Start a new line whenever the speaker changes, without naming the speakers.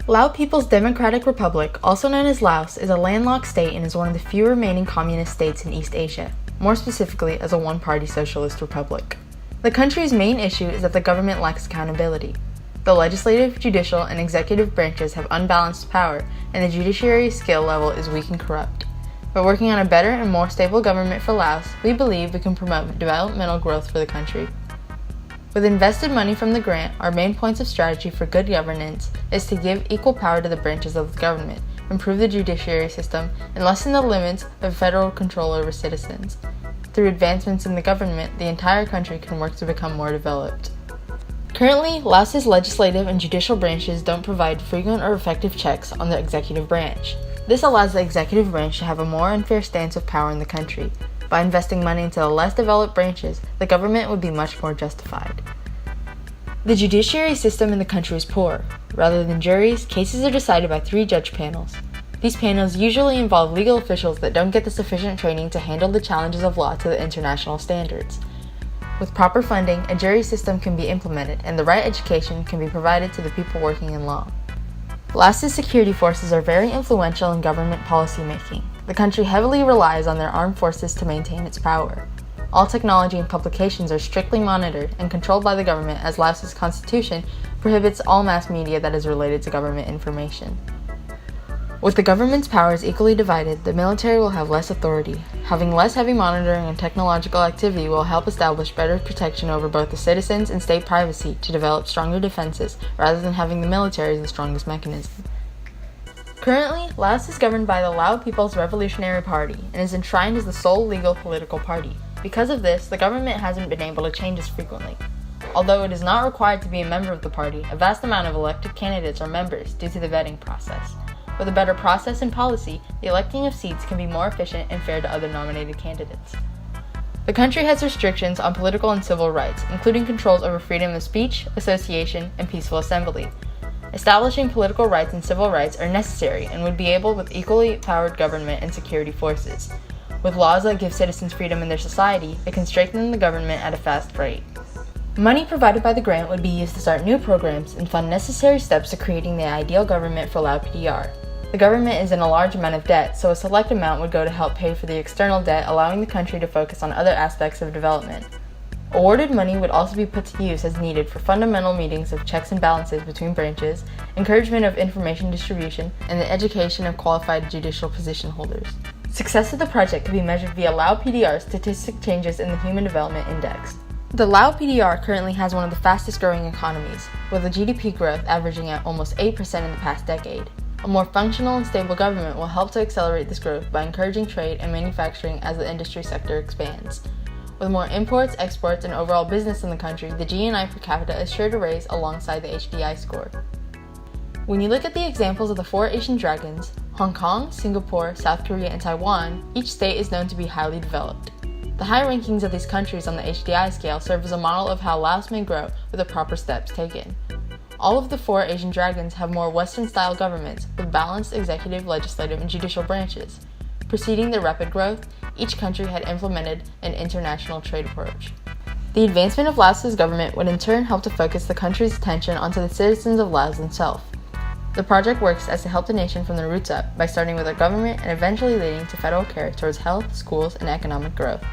Lao People's Democratic Republic, also known as Laos, is a landlocked state and is one of the few remaining communist states in East Asia, more specifically as a one-party socialist republic. The country's main issue is that the government lacks accountability. The legislative, judicial, and executive branches have unbalanced power, and the judiciary skill level is weak and corrupt. By working on a better and more stable government for Laos, we believe we can promote developmental growth for the country. With invested money from the grant, our main points of strategy for good governance is to give equal power to the branches of the government, improve the judiciary system, and lessen the limits of federal control over citizens. Through advancements in the government, the entire country can work to become more developed. Currently, Laos's legislative and judicial branches don't provide frequent or effective checks on the executive branch. This allows the executive branch to have a more unfair stance of power in the country. By investing money into the less developed branches, the government would be much more justified. The judiciary system in the country is poor. Rather than juries, cases are decided by 3 judge panels. These panels usually involve legal officials that don't get the sufficient training to handle the challenges of law to the international standards. With proper funding, a jury system can be implemented and the right education can be provided to the people working in law. Laos's security forces are very influential in government policymaking. The country heavily relies on their armed forces to maintain its power. All technology and publications are strictly monitored and controlled by the government, as Laos's constitution prohibits all mass media that is related to government information. With the government's powers equally divided, the military will have less authority. Having less heavy monitoring and technological activity will help establish better protection over both the citizens and state privacy to develop stronger defenses, rather than having the military as the strongest mechanism. Currently, Laos is governed by the Lao People's Revolutionary Party and is enshrined as the sole legal political party. Because of this, the government hasn't been able to change as frequently. Although it is not required to be a member of the party, a vast amount of elected candidates are members due to the vetting process. With a better process and policy, the electing of seats can be more efficient and fair to other nominated candidates. The country has restrictions on political and civil rights, including controls over freedom of speech, association, and peaceful assembly. Establishing political rights and civil rights are necessary and would be able with equally powered government and security forces. With laws that give citizens freedom in their society, it can strengthen the government at a fast rate. Money provided by the grant would be used to start new programs and fund necessary steps to creating the ideal government for Lao PDR. The government is in a large amount of debt, so a select amount would go to help pay for the external debt, allowing the country to focus on other aspects of development. Awarded money would also be put to use as needed for fundamental meetings of checks and balances between branches, encouragement of information distribution, and the education of qualified judicial position holders. Success of the project can be measured via Lao PDR statistic changes in the Human Development Index. The Lao PDR currently has one of the fastest growing economies, with a GDP growth averaging at almost 8% in the past decade. A more functional and stable government will help to accelerate this growth by encouraging trade and manufacturing as the industry sector expands. With more imports, exports, and overall business in the country, the GNI per capita is sure to raise alongside the HDI score. When you look at the examples of the 4 Asian dragons, Hong Kong, Singapore, South Korea, and Taiwan, each state is known to be highly developed. The high rankings of these countries on the HDI scale serve as a model of how Laos may grow with the proper steps taken. All of the 4 Asian dragons have more Western-style governments with balanced executive, legislative, and judicial branches. Preceding their rapid growth, each country had implemented an international trade approach. The advancement of Laos's government would in turn help to focus the country's attention onto the citizens of Laos themselves. The project works as to help the nation from the roots up by starting with a government and eventually leading to federal care towards health, schools, and economic growth.